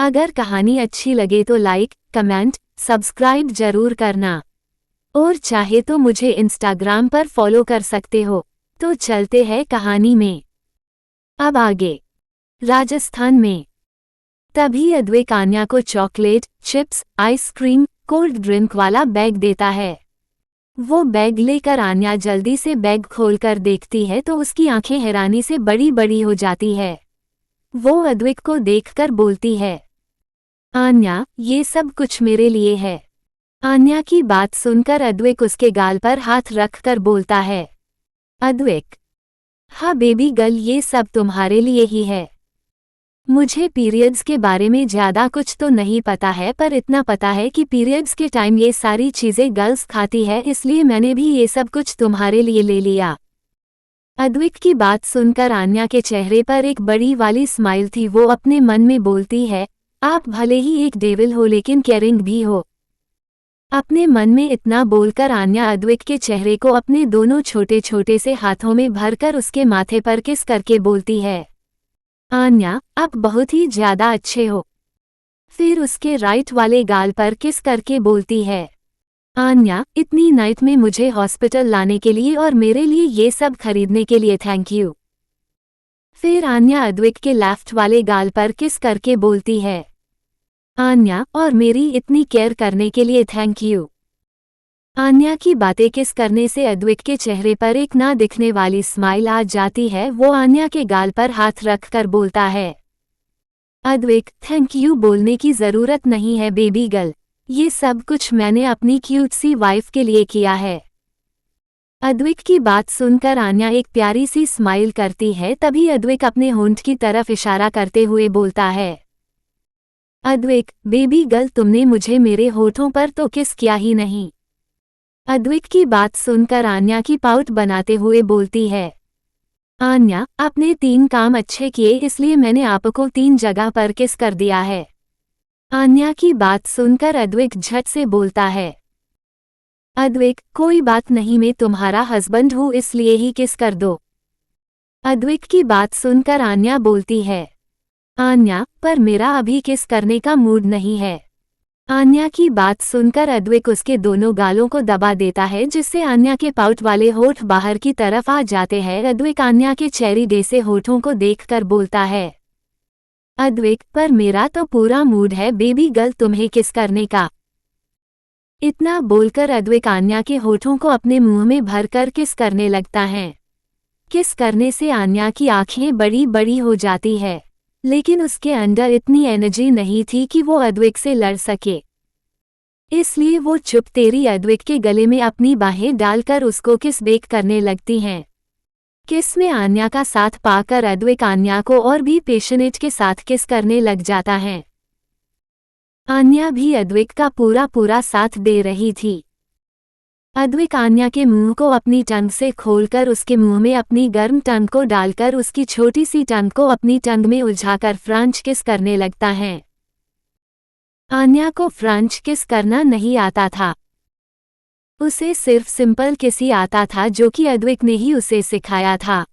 अगर कहानी अच्छी लगे तो लाइक, कमेंट, सब्सक्राइब जरूर करना। और चाहे तो मुझे इंस्टाग्राम पर फॉलो कर सकते हो। तो चलते हैं कहानी में। अब आगे। राजस्थान में। तभी अद्वैक आन्या को chocolate, chips, ice cream, cold drink वाला बैग देता है। वो बैग लेकर आन्या जल्दी से बैग खोलकर देखती है तो उसकी आंखें हैरानी से बड़ी बड़ी हो जाती है। वो अद्वैक को देखकर बोलती है, आन्या, ये सब कुछ मेरे लिए है। आन्या की बात सुनकर अद्वैक उसके गाल पर हाथ रखकर बोलता है, अद्वैक, हाँ बेबी गर्ल, ये सब तुम्हारे लिए ही है। मुझे पीरियड्स के बारे में ज़्यादा कुछ तो नहीं पता है, पर इतना पता है कि पीरियड्स के टाइम ये सारी चीज़ें गर्ल्स खाती है, इसलिए मैंने भी ये सब कुछ तुम्हारे लिए ले लिया। अद्वैक की बात सुनकर आन्या के चेहरे पर एक बड़ी वाली स्माइल थी। वो अपने मन में बोलती है, आप भले ही एक डेविल हो लेकिन केयरिंग भी हो। अपने मन में इतना बोलकर आन्या अद्वैक के चेहरे को अपने दोनों छोटे छोटे से हाथों में भरकर उसके माथे पर किस करके बोलती है, आन्या, आप बहुत ही ज्यादा अच्छे हो। फिर उसके राइट वाले गाल पर किस करके बोलती है, आन्या, इतनी नाइट में मुझे हॉस्पिटल लाने के लिए और मेरे लिए ये सब खरीदने के लिए थैंक यू। फिर आन्या अद्वैक के लेफ्ट वाले गाल पर किस करके बोलती है, आन्या, और मेरी इतनी केयर करने के लिए थैंक यू। आन्या की बातें किस करने से अद्वैक के चेहरे पर एक ना दिखने वाली स्माइल आ जाती है। वो आन्या के गाल पर हाथ रखकर बोलता है, अद्वैक, थैंक यू बोलने की जरूरत नहीं है बेबी गर्ल, ये सब कुछ मैंने अपनी क्यूट सी वाइफ के लिए किया है। अद्वैक की बात सुनकर आन्या एक प्यारी सी स्माइल करती है। तभी अद्वैक अपने होंठ की तरफ इशारा करते हुए बोलता है, अद्वैक, बेबी गर्ल, तुमने मुझे मेरे होठों पर तो किस किया ही नहीं। अद्वैक की बात सुनकर आन्या की पाउट बनाते हुए बोलती है, आन्या, आपने 3 काम अच्छे किए इसलिए मैंने आपको 3 जगह पर किस कर दिया है। आन्या की बात सुनकर अद्वैक झट से बोलता है, अद्वैक, कोई बात नहीं, मैं तुम्हारा हस्बैंड हूँ इसलिए ही किस कर दो। अद्वैक की बात सुनकर आन्या बोलती है, आन्या, पर मेरा अभी किस करने का मूड नहीं है। आन्या की बात सुनकर अद्वैक उसके दोनों गालों को दबा देता है जिससे आन्या के पाउट वाले होठ बाहर की तरफ आ जाते हैं। अद्वैक आन्या के चेरी जैसे होठों को देखकर बोलता है, अद्वैक, पर मेरा तो पूरा मूड है बेबी गर्ल तुम्हें किस करने का। इतना बोलकर अद्वैक आन्या के होठों को अपने मुंह में भरकर किस करने लगता है। किस करने से आन्या की आंखें बड़ी बड़ी हो जाती है, लेकिन उसके अंदर इतनी एनर्जी नहीं थी कि वो अद्वैक से लड़ सके। इसलिए वो चुपतेरी अद्वैक के गले में अपनी बाहें डालकर उसको किस बेक करने लगती हैं। किस में आन्या का साथ पाकर अद्वैक आन्या को और भी पैशनेट के साथ किस करने लग जाता है। आन्या भी अद्वैक का पूरा पूरा साथ दे रही थी। अद्वैक आन्या के मुंह को अपनी टंग से खोलकर उसके मुंह में अपनी गर्म टंग को डालकर उसकी छोटी सी टंग को अपनी टंग में उलझाकर फ्रेंच किस करने लगता है। आन्या को फ्रेंच किस करना नहीं आता था, उसे सिर्फ सिंपल किस ही आता था जो कि अद्वैक ने ही उसे सिखाया था।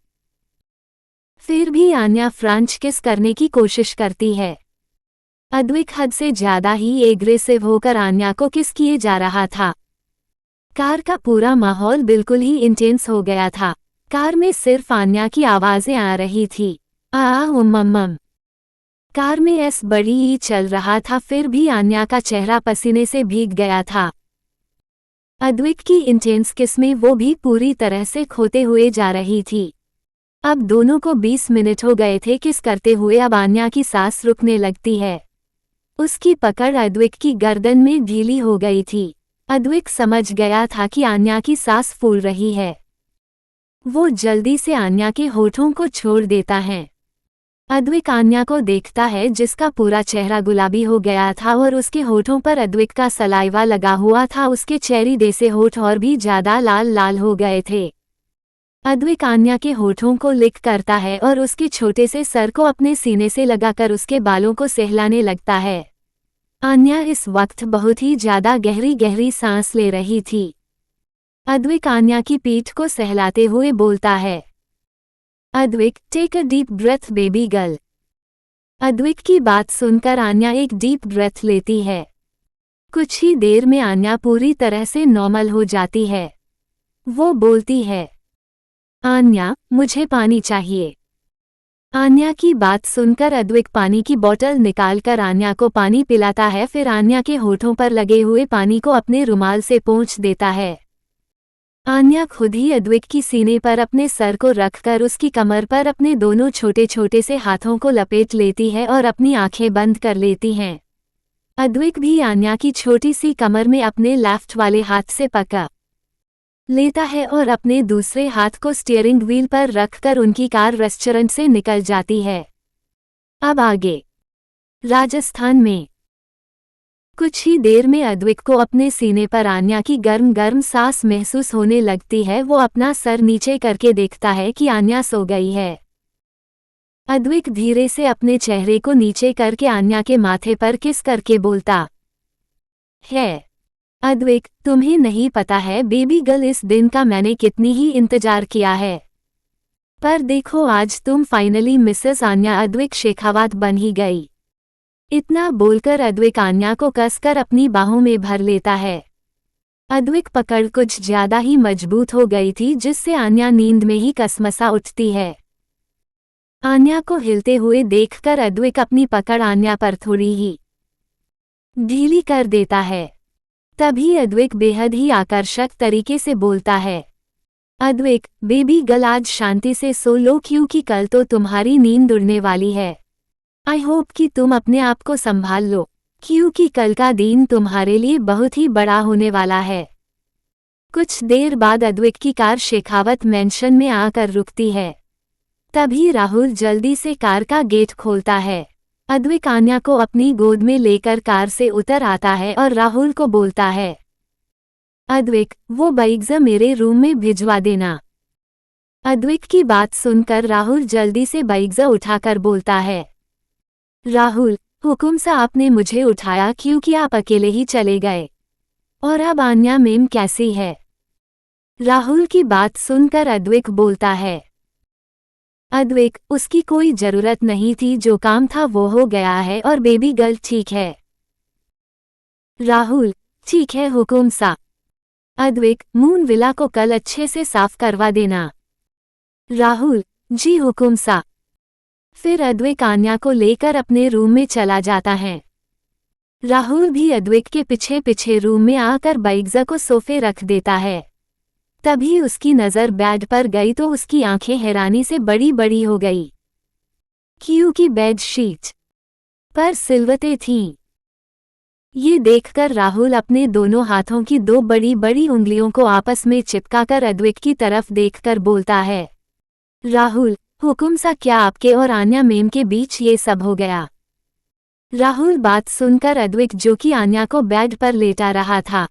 फिर भी आन्या फ्रेंच किस करने की कोशिश करती है। अद्वैक हद से ज्यादा ही एग्रेसिव होकर आन्या को किस किए जा रहा था। कार का पूरा माहौल बिल्कुल ही इंटेंस हो गया था। कार में सिर्फ आन्या की आवाजें आ रही थी, मम्मम। कार में ऐस बड़ी ही चल रहा था, फिर भी आन्या का चेहरा पसीने से भीग गया था। अद्वैक की इंटेंस किस में वो भी पूरी तरह से खोते हुए जा रही थी। अब दोनों को 20 मिनट हो गए थे किस करते हुए। अब आन्या की सांस रुकने लगती है। उसकी पकड़ अद्वैक की गर्दन में ढीली हो गई थी। अद्वैक समझ गया था कि आन्या की सांस फूल रही है। वो जल्दी से आन्या के होठों को छोड़ देता है। अद्वैक आन्या को देखता है जिसका पूरा चेहरा गुलाबी हो गया था और उसके होठों पर अद्वैक का सलाइवा लगा हुआ था। उसके चेरी जैसे होठ और भी ज्यादा लाल लाल हो गए थे। अद्वैक आन्या के होठों को लिक करता है और उसके छोटे से सर को अपने सीने से लगाकर उसके बालों को सहलाने लगता है। आन्या इस वक्त बहुत ही ज्यादा गहरी गहरी सांस ले रही थी। अद्वैक आन्या की पीठ को सहलाते हुए बोलता है, Advik, take a deep breath baby girl. Advik की बात सुनकर आन्या एक डीप ब्रेथ लेती है। कुछ ही देर में आन्या पूरी तरह से नॉर्मल हो जाती है। वो बोलती है, आन्या, मुझे पानी चाहिए। आन्या की बात सुनकर अद्विक पानी की बोतल निकालकर आन्या को पानी पिलाता है, फिर आन्या के होठों पर लगे हुए पानी को अपने रुमाल से पोंछ देता है। आन्या खुद ही अद्विक की सीने पर अपने सर को रखकर उसकी कमर पर अपने दोनों छोटे छोटे से हाथों को लपेट लेती है और अपनी आंखें बंद कर लेती हैं। अद्विक भी आन्या की छोटी सी कमर में अपने लेफ्ट वाले हाथ से पकड़ लेता है और अपने दूसरे हाथ को स्टीयरिंग व्हील पर रखकर उनकी कार रेस्टोरेंट से निकल जाती है। अब आगे राजस्थान में कुछ ही देर में अद्विक को अपने सीने पर आन्या की गर्म गर्म सांस महसूस होने लगती है। वो अपना सर नीचे करके देखता है कि आन्या सो गई है। अद्विक धीरे से अपने चेहरे को नीचे करके आन्या के माथे पर किस करके बोलता है, अद्विक, तुम्हें नहीं पता है बेबी गर्ल, इस दिन का मैंने कितनी ही इंतजार किया है। पर देखो, आज तुम फाइनली मिसेस आन्या अद्विक शेखावत बन ही गई। इतना बोलकर अद्विक आन्या को कसकर अपनी बाहों में भर लेता है। अद्विक पकड़ कुछ ज्यादा ही मजबूत हो गई थी, जिससे आन्या नींद में ही कसमसा उठती है। आन्या को हिलते हुए देखकर अद्विक अपनी पकड़ आन्या पर थोड़ी ही ढीली कर देता है। तभी अद्विक बेहद ही आकर्षक तरीके से बोलता है, अद्विक, बेबी गर्ल, आज शांति से सो लो क्योंकि कल तो तुम्हारी नींद उड़ने वाली है। आई होप कि तुम अपने आप को संभाल लो क्योंकि कल का दिन तुम्हारे लिए बहुत ही बड़ा होने वाला है। कुछ देर बाद अद्विक की कार शेखावत मैंशन में आकर रुकती है। तभी राहुल जल्दी से कार का गेट खोलता है। अद्विक आन्या को अपनी गोद में लेकर कार से उतर आता है और राहुल को बोलता है, अद्विक, वो बाइक मेरे रूम में भिजवा देना। अद्विक की बात सुनकर राहुल जल्दी से बाइक उठाकर बोलता है, राहुल, हुकुम सा आपने मुझे उठाया क्योंकि आप अकेले ही चले गए। और अब आन्या मैम कैसी है? राहुल की बात सुनकर अद्विक बोलता है, अद्विक, उसकी कोई जरूरत नहीं थी, जो काम था वो हो गया है और बेबी गर्ल ठीक है। राहुल, ठीक है हुकुम सा। अद्विक, मून विला को कल अच्छे से साफ करवा देना। राहुल, जी हुकुम सा। फिर अद्विक आन्या को लेकर अपने रूम में चला जाता है। राहुल भी अद्विक के पीछे पीछे रूम में आकर बाइक को सोफे रख देता है। तभी उसकी नज़र बेड पर गई तो उसकी आंखें हैरानी से बड़ी बड़ी हो गई क्योंकि बेड शीट पर सिलवटें थीं। ये देखकर राहुल अपने दोनों हाथों की दो बड़ी बड़ी उंगलियों को आपस में चिपकाकर अद्विक की तरफ देखकर बोलता है, राहुल, हुकुम सा, क्या आपके और आन्या मैम के बीच ये सब हो गया? राहुल बात सुनकर अद्विक, जो कि आन्या को बेड पर लेटा रहा था,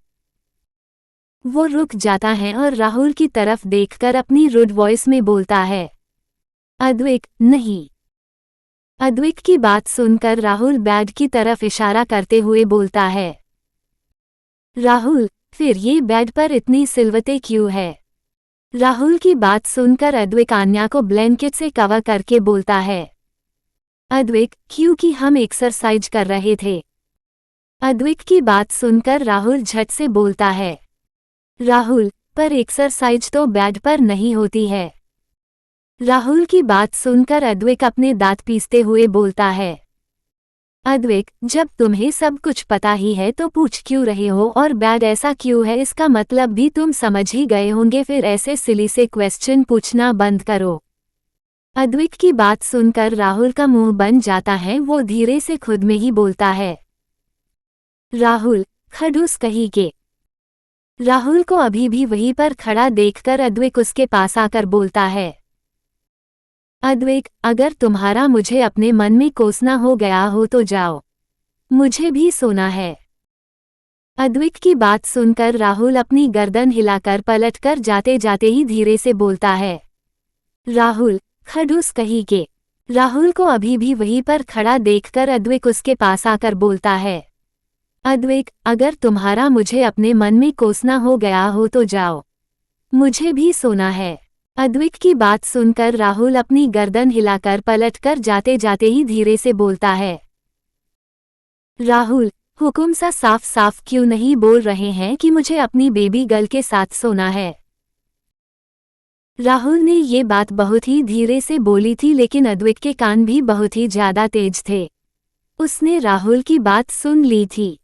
वो रुक जाता है और राहुल की तरफ देखकर अपनी रुड वॉइस में बोलता है, अद्विक, नहीं। अद्विक की बात सुनकर राहुल बेड की तरफ इशारा करते हुए बोलता है, राहुल, फिर ये बेड पर इतनी सिलवटें क्यों है? राहुल की बात सुनकर अद्विक आन्या को ब्लैंकेट से कवर करके बोलता है, अद्विक, क्योंकि हम एक्सरसाइज कर रहे थे। अद्विक की बात सुनकर राहुल झट से बोलता है, राहुल, पर एक्सरसाइज तो बेड पर नहीं होती है। राहुल की बात सुनकर अद्विक अपने दांत पीसते हुए बोलता है, अद्विक, जब तुम्हें सब कुछ पता ही है तो पूछ क्यों रहे हो, और बेड ऐसा क्यों है, इसका मतलब भी तुम समझ ही गए होंगे, फिर ऐसे सिली से क्वेश्चन पूछना बंद करो। अद्विक की बात सुनकर राहुल का मुंह बन जाता है। वो धीरे से खुद में ही बोलता है, राहुल, खड़ूस कहीं के। राहुल को अभी भी वहीं पर खड़ा देखकर अद्विक उसके पास आकर बोलता है, अद्विक, अगर तुम्हारा मुझे अपने मन में कोसना हो गया हो तो जाओ, मुझे भी सोना है। अद्विक की बात सुनकर राहुल अपनी गर्दन हिलाकर पलटकर जाते जाते ही धीरे से बोलता है, राहुल, खड़ूस कहीं के। राहुल को अभी भी वहीं पर खड़ा देखकर अद्विक उसके पास आकर बोलता है, अद्विक, अगर तुम्हारा मुझे अपने मन में कोसना हो गया हो तो जाओ, मुझे भी सोना है। अद्विक की बात सुनकर राहुल अपनी गर्दन हिलाकर पलटकर जाते जाते ही धीरे से बोलता है, राहुल, हुकुम सा साफ साफ क्यों नहीं बोल रहे हैं कि मुझे अपनी बेबी गर्ल के साथ सोना है। राहुल ने ये बात बहुत ही धीरे से बोली थी, लेकिन अद्विक के कान भी बहुत ही ज्यादा तेज थे। उसने राहुल की बात सुन ली थी।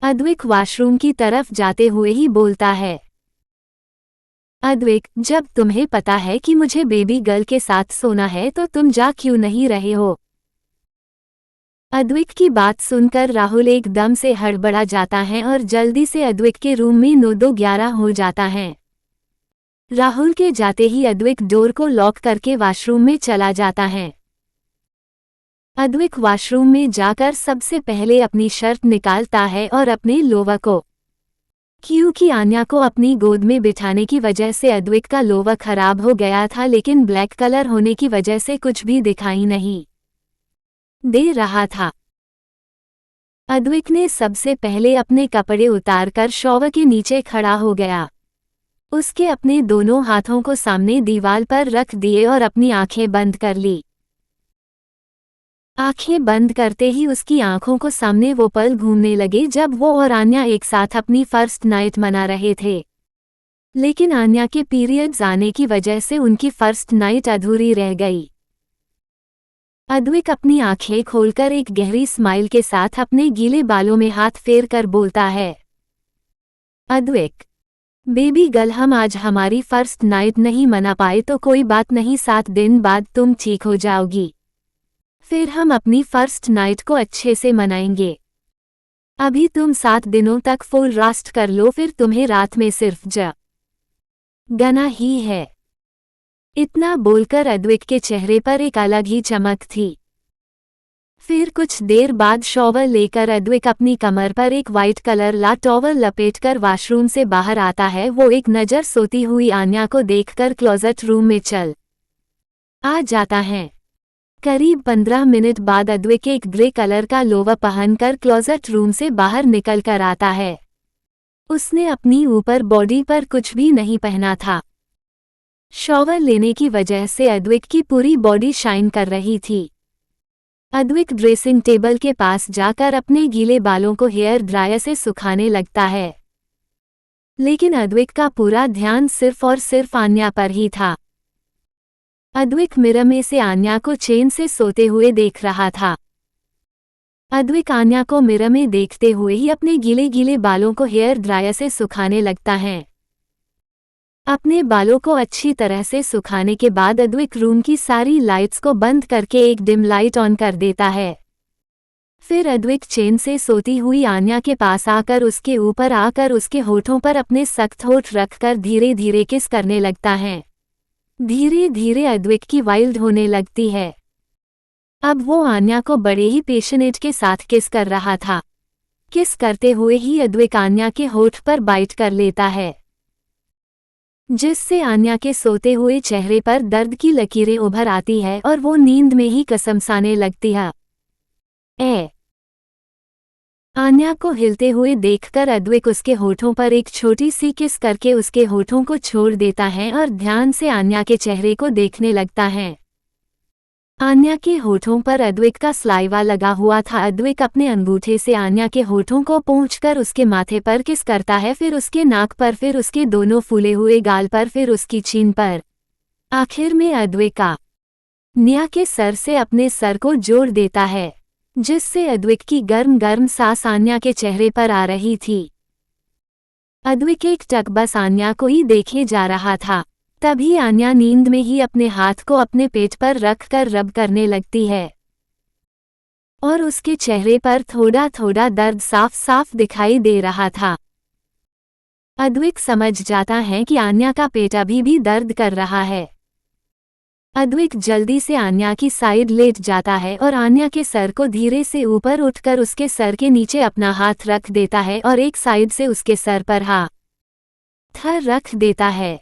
अद्विक वॉशरूम की तरफ जाते हुए ही बोलता है, अद्विक, जब तुम्हें पता है कि मुझे बेबी गर्ल के साथ सोना है तो तुम जा क्यों नहीं रहे हो। अद्विक की बात सुनकर राहुल एकदम से हड़बड़ा जाता है और जल्दी से अद्विक के रूम में 9-2-11 हो जाता है। राहुल के जाते ही अद्विक डोर को लॉक करके वॉशरूम में चला जाता है। अद्विक वॉशरूम में जाकर सबसे पहले अपनी शर्ट निकालता है और अपने लोवर को, क्योंकि आन्या को अपनी गोद में बिठाने की वजह से अद्विक का लोवर खराब हो गया था, लेकिन ब्लैक कलर होने की वजह से कुछ भी दिखाई नहीं दे रहा था। अद्विक ने सबसे पहले अपने कपड़े उतारकर शॉवर के नीचे खड़ा हो गया। उसके अपने दोनों हाथों को सामने दीवार पर रख दिए और अपनी आंखें बंद कर ली। आंखें बंद करते ही उसकी आंखों को सामने वो पल घूमने लगे जब वो और आन्या एक साथ अपनी फर्स्ट नाइट मना रहे थे। लेकिन आन्या के पीरियड्स आने की वजह से उनकी फर्स्ट नाइट अधूरी रह गई। अद्विक अपनी आंखें खोलकर एक गहरी स्माइल के साथ अपने गीले बालों में हाथ फेर कर बोलता है, अद्विक, बेबी गर्ल, हम आज हमारी फर्स्ट नाइट नहीं मना पाए तो कोई बात नहीं, 7 दिन बाद तुम ठीक हो जाओगी। फिर हम अपनी फर्स्ट नाइट को अच्छे से मनाएंगे। अभी तुम 7 दिनों तक फुल रेस्ट कर लो, फिर तुम्हें रात में सिर्फ जगना ही है। इतना बोलकर अद्विक के चेहरे पर एक अलग ही चमक थी। फिर कुछ देर बाद शॉवर लेकर अद्विक अपनी कमर पर एक वाइट कलर ला टॉवल लपेटकर वॉशरूम से बाहर आता है। वो एक नज़र सोती हुई आन्या को देखकर क्लोजेट रूम में चल आ जाता है। करीब 15 मिनट बाद अद्विक एक ग्रे कलर का लोवर पहनकर क्लोजेट रूम से बाहर निकल कर आता है। उसने अपनी ऊपर बॉडी पर कुछ भी नहीं पहना था। शॉवर लेने की वजह से अद्विक की पूरी बॉडी शाइन कर रही थी। अद्विक ड्रेसिंग टेबल के पास जाकर अपने गीले बालों को हेयर ड्रायर से सुखाने लगता है, लेकिन अद्विक का पूरा ध्यान सिर्फ और सिर्फ आन्या पर ही था। अद्विक मिरर में से आन्या को चैन से सोते हुए देख रहा था। अद्विक आन्या को मिरर में देखते हुए ही अपने गीले गीले बालों को हेयर ड्रायर से सुखाने लगता है। अपने बालों को अच्छी तरह से सुखाने के बाद अद्विक रूम की सारी लाइट्स को बंद करके एक डिम लाइट ऑन कर देता है। फिर अद्विक चैन से सोती हुई आन्या के पास आकर उसके ऊपर आकर उसके होठों पर अपने सख्त होठ रखकर धीरे धीरे किस करने लगता है। धीरे धीरे अद्विक की वाइल्ड होने लगती है। अब वो आन्या को बड़े ही पैशनेट के साथ किस कर रहा था। किस करते हुए ही अद्विक आन्या के होठ पर बाइट कर लेता है, जिससे आन्या के सोते हुए चेहरे पर दर्द की लकीरें उभर आती है और वो नींद में ही कसमसाने लगती है। आन्या को हिलते हुए देखकर अद्विक उसके होठों पर एक छोटी सी किस करके उसके होठों को छोड़ देता है और ध्यान से आन्या के चेहरे को देखने लगता है। आन्या के होठों पर अद्विक का सलाइवा लगा हुआ था। अद्विक अपने अंगूठे से आन्या के होठों को पोंछकर उसके माथे पर किस करता है, फिर उसके नाक पर, फिर उसके दोनों फूले हुए गाल पर, फिर उसकी चीन पर। आखिर में अद्विक आन्या के सर से अपने सर को जोड़ देता है, जिससे अद्विक की गर्म गर्म सांस आन्या के चेहरे पर आ रही थी। अद्विक एक टक बस आन्या को ही देखे जा रहा था। तभी आन्या नींद में ही अपने हाथ को अपने पेट पर रखकर रब करने लगती है और उसके चेहरे पर थोड़ा थोड़ा दर्द साफ साफ दिखाई दे रहा था। अद्विक समझ जाता है कि आन्या का पेट अभी भी दर्द कर रहा है। अद्विक जल्दी से आन्या की साइड लेट जाता है और आन्या के सर को धीरे से ऊपर उठकर उसके सर के नीचे अपना हाथ रख देता है और एक साइड से उसके सर पर हाथ रख देता है।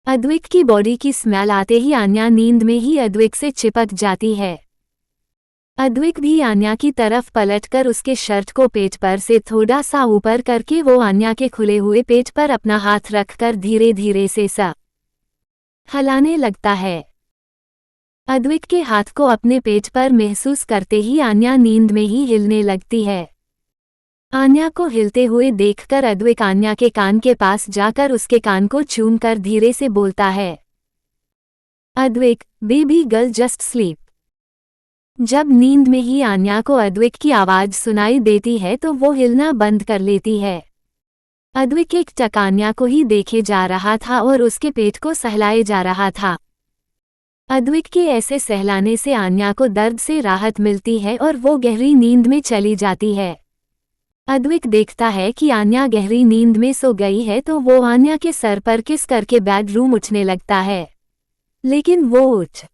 अद्विक की बॉडी की स्मेल आते ही आन्या नींद में ही अद्विक से चिपक जाती है। अद्विक भी आन्या की तरफ पलटकर उसके शर्ट को पेट पर से थोड़ा सा ऊपर करके वो आन्या के खुले हुए पेट पर अपना हाथ रखकर धीरे धीरे से हिलाने लगता है। अद्विक के हाथ को अपने पेट पर महसूस करते ही आन्या नींद में ही हिलने लगती है। आन्या को हिलते हुए देखकर अद्विक आन्या के कान के पास जाकर उसके कान को चूमकर धीरे से बोलता है, Advik, baby girl just sleep. जब नींद में ही आन्या को अद्विक की आवाज सुनाई देती है तो वो हिलना बंद कर लेती है। अद्विक एक टक आन्या को ही देखे जा रहा था और उसके पेट को सहलाए जा रहा था। अद्विक के ऐसे सहलाने से आन्या को दर्द से राहत मिलती है और वो गहरी नींद में चली जाती है। अद्विक देखता है कि आन्या गहरी नींद में सो गई है तो वो आन्या के सर पर किस करके बेडरूम उठने लगता है, लेकिन वो उठ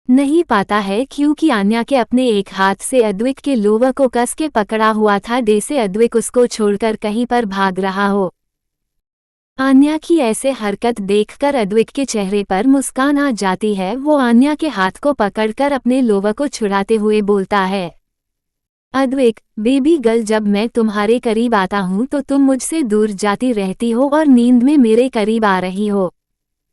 नहीं पाता है क्योंकि आन्या के अपने एक हाथ से अद्विक के लोवर को कस के पकड़ा हुआ था, जैसे अद्विक उसको छोड़कर कहीं पर भाग रहा हो। आन्या की ऐसे हरकत देखकर अद्विक के चेहरे पर मुस्कान आ जाती है। वो आन्या के हाथ को पकड़कर अपने लोवर को छुड़ाते हुए बोलता है, अद्विक, बेबी गर्ल, जब मैं तुम्हारे करीब आता हूँ तो तुम मुझसे दूर जाती रहती हो और नींद में मेरे करीब आ रही हो।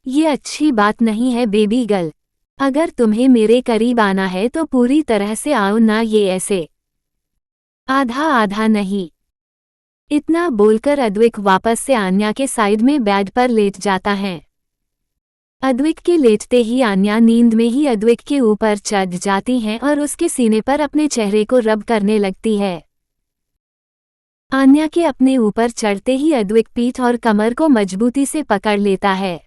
ये अच्छी बात नहीं है बेबी गर्ल। अगर तुम्हें मेरे करीब आना है तो पूरी तरह से आओ, ना ये ऐसे आधा आधा नहीं। इतना बोलकर अद्विक वापस से आन्या के साइड में बेड पर लेट जाता है। अद्विक के लेटते ही आन्या नींद में ही अद्विक के ऊपर चढ़ जाती हैं और उसके सीने पर अपने चेहरे को रब करने लगती है। आन्या के अपने ऊपर चढ़ते ही अद्विक पीठ और कमर को मजबूती से पकड़ लेता है।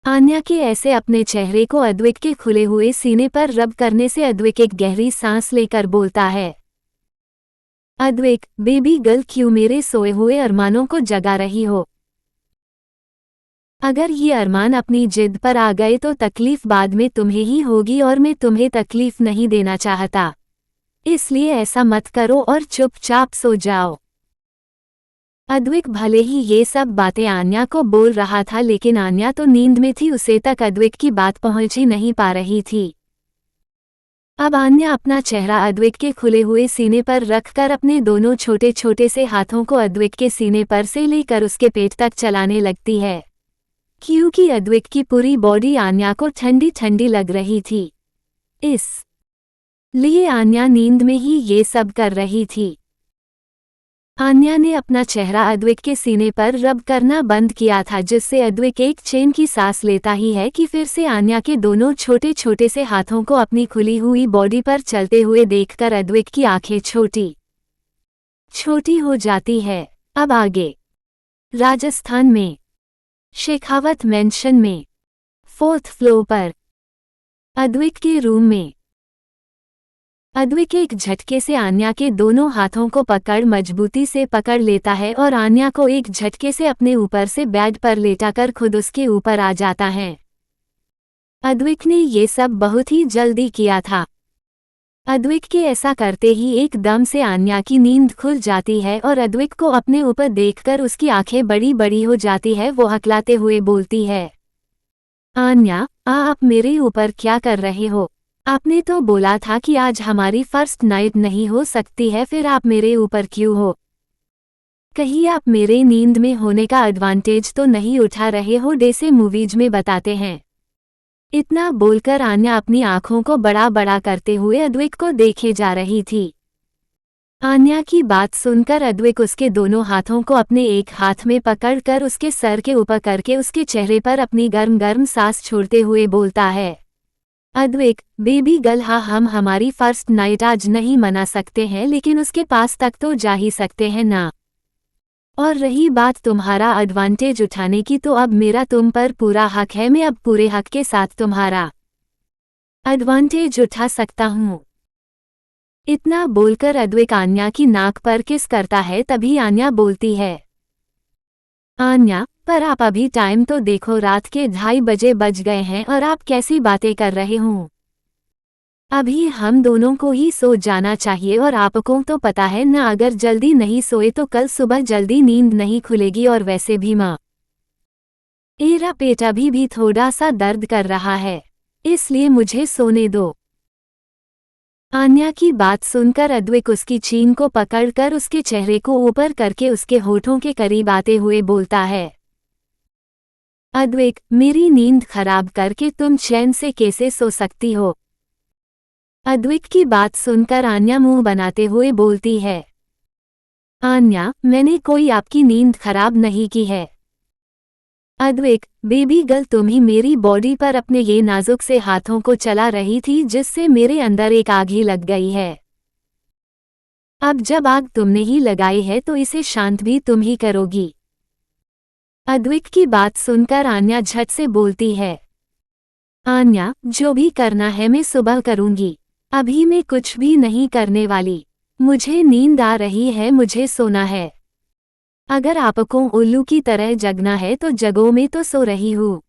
आन्या के ऐसे अपने चेहरे को अद्विक के खुले हुए सीने पर रब करने से अद्विक एक गहरी सांस लेकर बोलता है, अद्विक, बेबी गर्ल, क्यों मेरे सोए हुए अरमानों को जगा रही हो? अगर ये अरमान अपनी जिद पर आ गए तो तकलीफ बाद में तुम्हें ही होगी और मैं तुम्हें तकलीफ नहीं देना चाहता, इसलिए ऐसा मत करो और चुपचाप सो जाओ। अद्विक भले ही ये सब बातें आन्या को बोल रहा था, लेकिन आन्या तो नींद में थी, उसे तक अद्विक की बात पहुंच ही नहीं पा रही थी। अब आन्या अपना चेहरा अद्विक के खुले हुए सीने पर रखकर अपने दोनों छोटे छोटे से हाथों को अद्विक के सीने पर से लेकर उसके पेट तक चलाने लगती है, क्योंकि अद्विक की पूरी बॉडी आन्या को ठंडी ठंडी लग रही थी। इस लिए आन्या नींद में ही ये सब कर रही थी। आन्या ने अपना चेहरा अद्विक के सीने पर रब करना बंद किया था, जिससे अद्विक एक चैन की सांस लेता ही है कि फिर से आन्या के दोनों छोटे छोटे से हाथों को अपनी खुली हुई बॉडी पर चलते हुए देखकर अद्विक की आंखें छोटी छोटी हो जाती है। अब आगे राजस्थान में शेखावत मेंशन में 4th फ्लोर पर अद्विक के रूम में अद्विक एक झटके से आन्या के दोनों हाथों को पकड़ मजबूती से पकड़ लेता है और आन्या को एक झटके से अपने ऊपर से बेड पर लेटाकर खुद उसके ऊपर आ जाता है। अद्विक ने ये सब बहुत ही जल्दी किया था। अद्विक के ऐसा करते ही एकदम से आन्या की नींद खुल जाती है और अद्विक को अपने ऊपर देखकर उसकी आंखें बड़ी बड़ी हो जाती है। वो हकलाते हुए बोलती है, आन्या, आप मेरे ऊपर क्या कर रहे हो? आपने तो बोला था कि आज हमारी फर्स्ट नाइट नहीं हो सकती है, फिर आप मेरे ऊपर क्यों हो? कहीं आप मेरे नींद में होने का एडवांटेज तो नहीं उठा रहे हो, जैसे मूवीज में बताते हैं। इतना बोलकर आन्या अपनी आंखों को बड़ा बड़ा करते हुए अद्विक को देखे जा रही थी। आन्या की बात सुनकर अद्विक उसके दोनों हाथों को अपने एक हाथ में पकड़कर उसके सर के ऊपर करके उसके चेहरे पर अपनी गर्म गर्म सांस छोड़ते हुए बोलता है, अद्विक, बेबी गर्ल, हाँ, हम हमारी फर्स्ट नाइट आज नहीं मना सकते हैं, लेकिन उसके पास तक तो जा ही सकते हैं ना। और रही बात तुम्हारा एडवांटेज उठाने की, तो अब मेरा तुम पर पूरा हक है। मैं अब पूरे हक के साथ तुम्हारा एडवांटेज उठा सकता हूँ। इतना बोलकर अद्विक आन्या की नाक पर किस करता है। तभी आन्या बोलती है, आन्या, पर आप अभी टाइम तो देखो, रात के 2:30 बजे बज गए हैं और आप कैसी बातें कर रहे हो? अभी हम दोनों को ही सो जाना चाहिए और आपको तो पता है ना, अगर जल्दी नहीं सोए तो कल सुबह जल्दी नींद नहीं खुलेगी। और वैसे भी माँ, मेरा पेट अभी भी थोड़ा सा दर्द कर रहा है, इसलिए मुझे सोने दो। आन्या की बात सुनकर अद्विक उसकी चीन को पकड़कर उसके चेहरे को ऊपर करके उसके होठों के करीब आते हुए बोलता है, अद्विक, मेरी नींद खराब करके तुम चैन से कैसे सो सकती हो? अद्विक की बात सुनकर आन्या मुंह बनाते हुए बोलती है। आन्या, मैंने कोई आपकी नींद खराब नहीं की है। अद्विक, बेबी गर्ल, तुम ही मेरी बॉडी पर अपने ये नाजुक से हाथों को चला रही थी जिससे मेरे अंदर एक आग ही लग गई है। अब जब आग तुमने ही लगाई है तो इसे शांत भी तुम ही करोगी। अद्विक की बात सुनकर आन्या झट से बोलती है। आन्या, जो भी करना है मैं सुबह करूंगी, अभी मैं कुछ भी नहीं करने वाली। मुझे नींद आ रही है, मुझे सोना है। अगर आपको उल्लू की तरह जगना है तो जगो, मैं तो सो रही हूँ।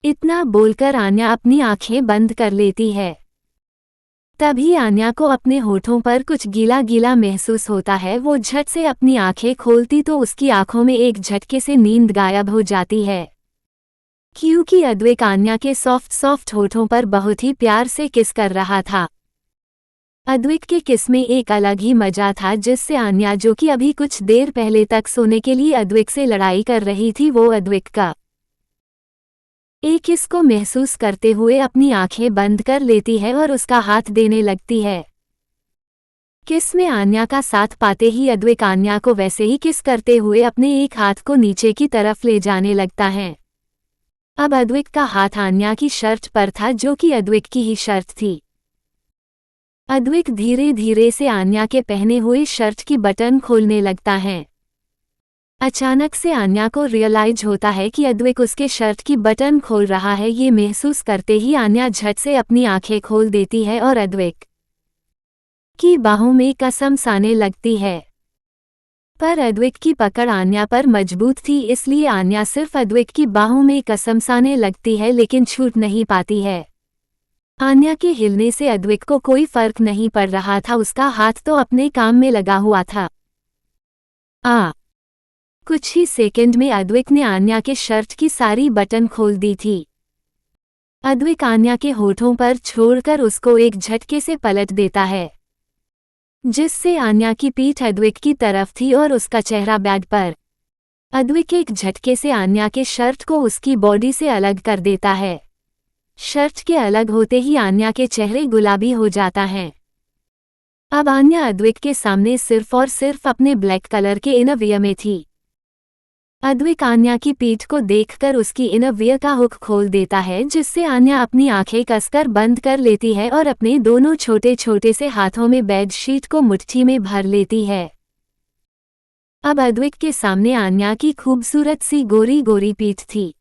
इतना बोलकर आन्या अपनी आंखें बंद कर लेती है। तभी आन्या को अपने होठों पर कुछ गीला गीला महसूस होता है। वो झट से अपनी आंखें खोलती तो उसकी आंखों में एक झटके से नींद गायब हो जाती है, क्योंकि अद्विक आन्या के सॉफ्ट सॉफ्ट होठों पर बहुत ही प्यार से किस कर रहा था। अद्विक के किस में एक अलग ही मजा था, जिससे आन्या, जो कि अभी कुछ देर पहले तक सोने के लिए अद्विक से लड़ाई कर रही थी, वो अद्विक का एक किस को महसूस करते हुए अपनी आंखें बंद कर लेती है और उसका हाथ देने लगती है। किस में आन्या का साथ पाते ही अद्विक आन्या को वैसे ही किस करते हुए अपने एक हाथ को नीचे की तरफ ले जाने लगता है। अब अद्विक का हाथ आन्या की शर्ट पर था, जो कि अद्विक की ही शर्ट थी। अद्विक धीरे धीरे से आन्या के पहने हुए शर्ट की बटन खोलने लगता है। अचानक से आन्या को रियलाइज होता है कि अद्विक उसके शर्ट की बटन खोल रहा है। ये महसूस करते ही आन्या झट से अपनी आंखें खोल देती है और अद्विक की बाहों में कसम साने लगती है। पर अद्विक की पकड़ आन्या पर मजबूत थी, इसलिए आन्या सिर्फ अद्विक की बाहों में कसम साने लगती है, लेकिन छूट नहीं पाती है। आन्या के हिलने से अद्विक को कोई फर्क नहीं पड़ रहा था, उसका हाथ तो अपने काम में लगा हुआ था। कुछ ही सेकंड में अद्विक ने आन्या के शर्ट की सारी बटन खोल दी थी। अद्विक आन्या के होठों पर छोड़कर उसको एक झटके से पलट देता है, जिससे आन्या की पीठ अद्विक की तरफ थी और उसका चेहरा बेड पर। अद्विक एक झटके से आन्या के शर्ट को उसकी बॉडी से अलग कर देता है। शर्ट के अलग होते ही आन्या के चेहरे गुलाबी हो जाता है। अब आन्या अद्विक के सामने सिर्फ और सिर्फ अपने ब्लैक कलर के इनरवियर में थी। अद्विक आन्या की पीठ को देखकर उसकी इनरवियर का हुक खोल देता है, जिससे आन्या अपनी आंखें कसकर बंद कर लेती है और अपने दोनों छोटे छोटे से हाथों में बेडशीट को मुट्ठी में भर लेती है। अब अद्विक के सामने आन्या की खूबसूरत सी गोरी गोरी पीठ थी।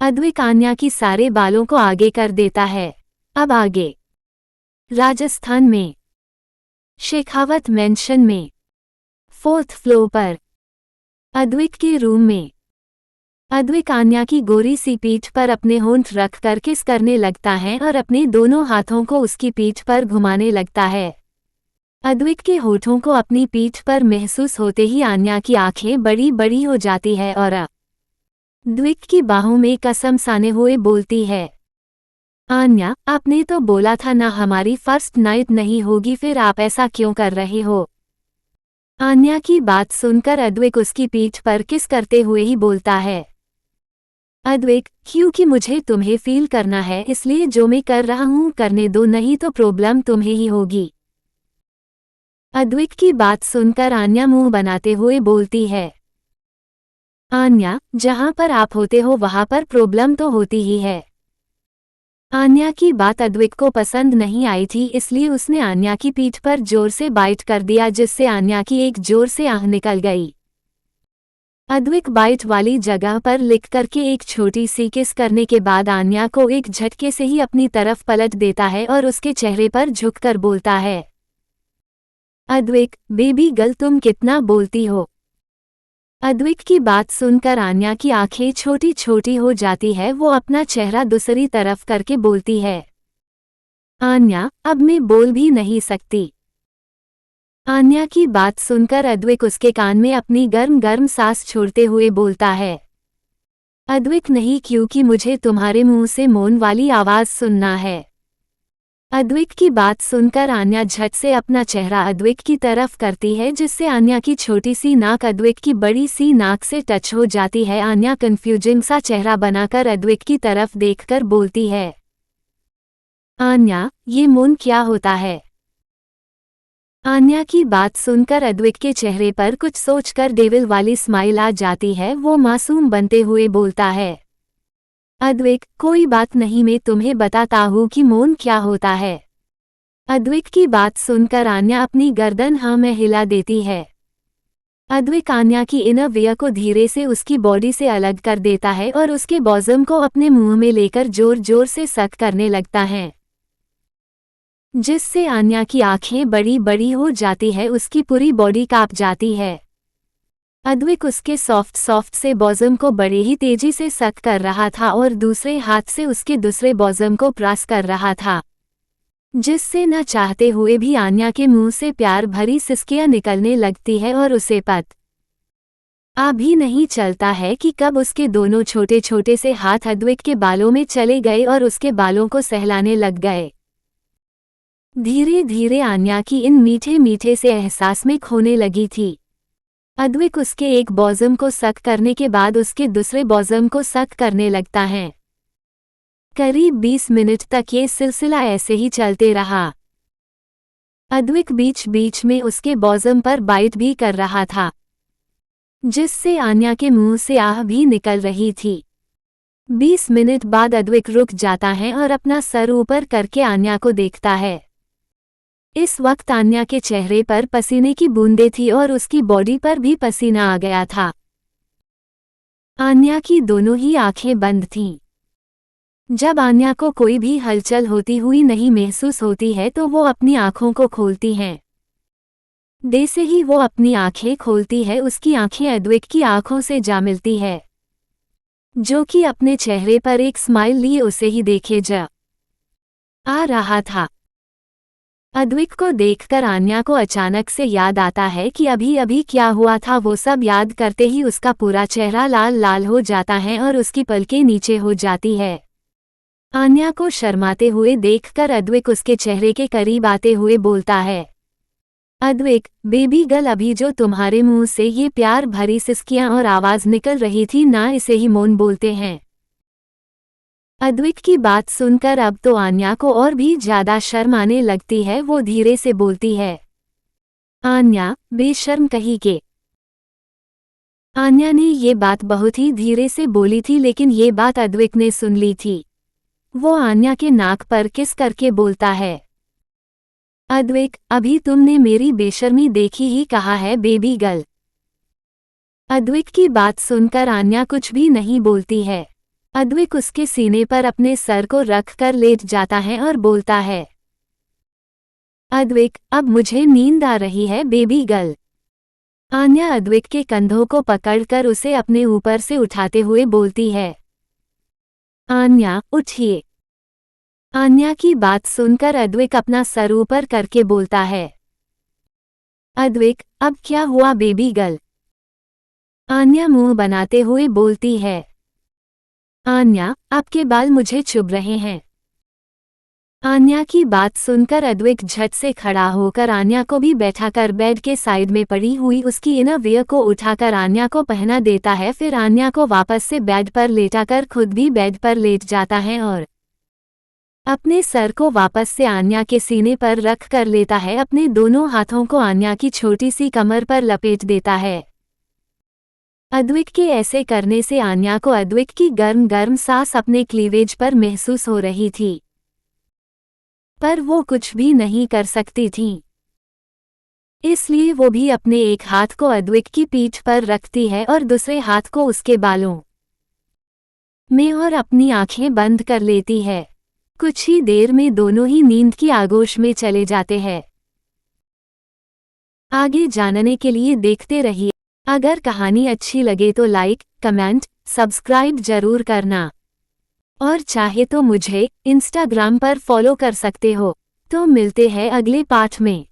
अद्विक आन्या की सारे बालों को आगे कर देता है। अब आगे राजस्थान में शेखावत मेंशन में 4th फ्लोर पर अद्विक के रूम में अद्विक आन्या की गोरी सी पीठ पर अपने होंठ रख कर किस करने लगता है और अपने दोनों हाथों को उसकी पीठ पर घुमाने लगता है। अद्विक के होठों को अपनी पीठ पर महसूस होते ही आन्या की आंखें बड़ी बड़ी हो जाती है और अद्विक की बाहों में कसम साने हुए बोलती है। आन्या, आपने तो बोला था ना हमारी फर्स्ट नाइट नहीं होगी, फिर आप ऐसा क्यों कर रहे हो? आन्या की बात सुनकर अद्विक उसकी पीठ पर किस करते हुए ही बोलता है। अद्विक, क्योंकि मुझे तुम्हें फील करना है, इसलिए जो मैं कर रहा हूँ करने दो, नहीं तो प्रॉब्लम तुम्हें ही होगी। अद्विक की बात सुनकर आन्या मुंह बनाते हुए बोलती है। आन्या, जहाँ पर आप होते हो वहाँ पर प्रॉब्लम तो होती ही है। आन्या की बात अद्विक को पसंद नहीं आई थी, इसलिए उसने आन्या की पीठ पर जोर से बाइट कर दिया, जिससे आन्या की एक जोर से आह निकल गई। अद्विक बाइट वाली जगह पर लिख करके एक छोटी सी किस करने के बाद आन्या को एक झटके से ही अपनी तरफ पलट देता है और उसके चेहरे पर झुककर बोलता है। अद्विक, बेबी गर्ल, तुम कितना बोलती हो? अद्विक की बात सुनकर आन्या की आंखें छोटी छोटी हो जाती है। वो अपना चेहरा दूसरी तरफ करके बोलती है। आन्या, अब मैं बोल भी नहीं सकती। आन्या की बात सुनकर अद्विक उसके कान में अपनी गर्म गर्म सांस छोड़ते हुए बोलता है। अद्विक, नहीं, क्योंकि मुझे तुम्हारे मुंह से मौन वाली आवाज सुनना है। अद्विक की बात सुनकर आन्या झट से अपना चेहरा अद्विक की तरफ करती है, जिससे आन्या की छोटी सी नाक अद्विक की बड़ी सी नाक से टच हो जाती है। आन्या कंफ्यूजिंग सा चेहरा बनाकर अद्विक की तरफ देखकर बोलती है, आन्या, ये मौन क्या होता है? आन्या की बात सुनकर अद्विक के चेहरे पर कुछ सोचकर डेविल वाली स्माइल आ जाती है। वो मासूम बनते हुए बोलता है, अद्विक, कोई बात नहीं, मैं तुम्हें बताता हूँ कि मौन क्या होता है। अद्विक की बात सुनकर आन्या अपनी गर्दन हाँ में हिला देती है। अद्विक आन्या की इनर वियर को धीरे से उसकी बॉडी से अलग कर देता है और उसके बॉजम को अपने मुंह में लेकर जोर जोर से सक करने लगता है, जिससे आन्या की आंखें बड़ी बड़ी हो जाती है, उसकी पूरी बॉडी कांप जाती है। अद्विक उसके सॉफ्ट से बॉजम को बड़ी ही तेजी से सक कर रहा था और दूसरे हाथ से उसके दूसरे बॉजम को प्रेस कर रहा था, जिससे न चाहते हुए भी आन्या के मुंह से प्यार भरी सिसकियां निकलने लगती है और उसे पता भी नहीं चलता है कि कब उसके दोनों छोटे छोटे से हाथ अद्विक के बालों में चले गए और उसके बालों को सहलाने लग गए। धीरे धीरे आन्या की इन मीठे मीठे से एहसास में खोने लगी थी। अद्विक उसके एक बॉजम को सक करने के बाद उसके दूसरे बॉजम को सक करने लगता है। करीब 20 मिनट तक ये सिलसिला ऐसे ही चलते रहा। अद्विक बीच बीच में उसके बॉजम पर बाइट भी कर रहा था, जिससे आन्या के मुंह से आह भी निकल रही थी। 20 मिनट बाद अद्विक रुक जाता है और अपना सर ऊपर करके आन्या को देखता है। इस वक्त आन्या के चेहरे पर पसीने की बूंदें थी और उसकी बॉडी पर भी पसीना आ गया था। आन्या की दोनों ही आंखें बंद थीं। जब आन्या को कोई भी हलचल होती हुई नहीं महसूस होती है तो वो अपनी आंखों को खोलती हैं। जैसे ही वो अपनी आंखें खोलती है, उसकी आंखें अद्विक की आंखों से जा मिलती है, जो कि अपने चेहरे पर एक स्माइल लिए उसे ही देखे जा आ रहा था। अद्विक को देखकर आन्या को अचानक से याद आता है कि अभी अभी क्या हुआ था। वो सब याद करते ही उसका पूरा चेहरा लाल लाल हो जाता है और उसकी पलकें नीचे हो जाती है। आन्या को शर्माते हुए देखकर अद्विक उसके चेहरे के करीब आते हुए बोलता है, अद्विक, बेबी गर्ल, अभी जो तुम्हारे मुंह से ये प्यार भरी सिसकियां और आवाज निकल रही थी ना, इसे ही मौन बोलते हैं। अद्विक की बात सुनकर अब तो आन्या को और भी ज्यादा शर्म आने लगती है। वो धीरे से बोलती है, आन्या, बेशर्म कहीं के। आन्या ने ये बात बहुत ही धीरे से बोली थी, लेकिन ये बात अद्विक ने सुन ली थी। वो आन्या के नाक पर किस करके बोलता है, अद्विक, अभी तुमने मेरी बेशर्मी देखी ही कहा है बेबी गर्ल। अद्विक की बात सुनकर आन्या कुछ भी नहीं बोलती है। अद्विक उसके सीने पर अपने सर को रख कर लेट जाता है और बोलता है, अद्विक, अब मुझे नींद आ रही है बेबी गर्ल। आन्या अद्विक के कंधों को पकड़कर उसे अपने ऊपर से उठाते हुए बोलती है, आन्या, उठिए। आन्या की बात सुनकर अद्विक अपना सर ऊपर करके बोलता है, अद्विक, अब क्या हुआ बेबी गर्ल? आन्या मुंह बनाते हुए बोलती है, आन्या, आपके बाल मुझे चुभ रहे हैं। आन्या की बात सुनकर अद्विक झट से खड़ा होकर आन्या को भी बैठाकर बेड के साइड में पड़ी हुई उसकी इनर वियर को उठाकर आन्या को पहना देता है। फिर आन्या को वापस से बेड पर लेटाकर खुद भी बेड पर लेट जाता है और अपने सर को वापस से आन्या के सीने पर रख कर लेता है। अपने दोनों हाथों को आन्या की छोटी सी कमर पर लपेट देता है। अद्विक के ऐसे करने से आन्या को अद्विक की गर्म गर्म सांस अपने क्लीवेज पर महसूस हो रही थी, पर वो कुछ भी नहीं कर सकती थी। इसलिए वो भी अपने एक हाथ को अद्विक की पीठ पर रखती है और दूसरे हाथ को उसके बालों में और अपनी आंखें बंद कर लेती है। कुछ ही देर में दोनों ही नींद की आगोश में चले जाते हैं। आगे जानने के लिए देखते रहिए। अगर कहानी अच्छी लगे तो लाइक, कमेंट, सब्सक्राइब जरूर करना और चाहे तो मुझे इंस्टाग्राम पर फॉलो कर सकते हो। तो मिलते हैं अगले पाठ में।